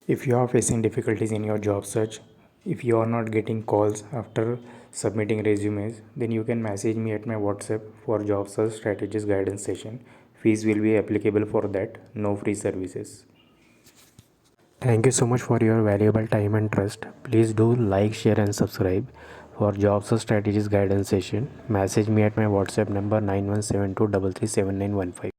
If you are facing difficulties in your job search, if you are not getting calls after submitting resumes, then you can message me at my WhatsApp for job search strategies guidance session. Fees will be applicable for that, no free services. Thank you so much for your valuable time and trust. Please do like, share, and subscribe. For job search strategies guidance session, message me at my WhatsApp number 9172337915.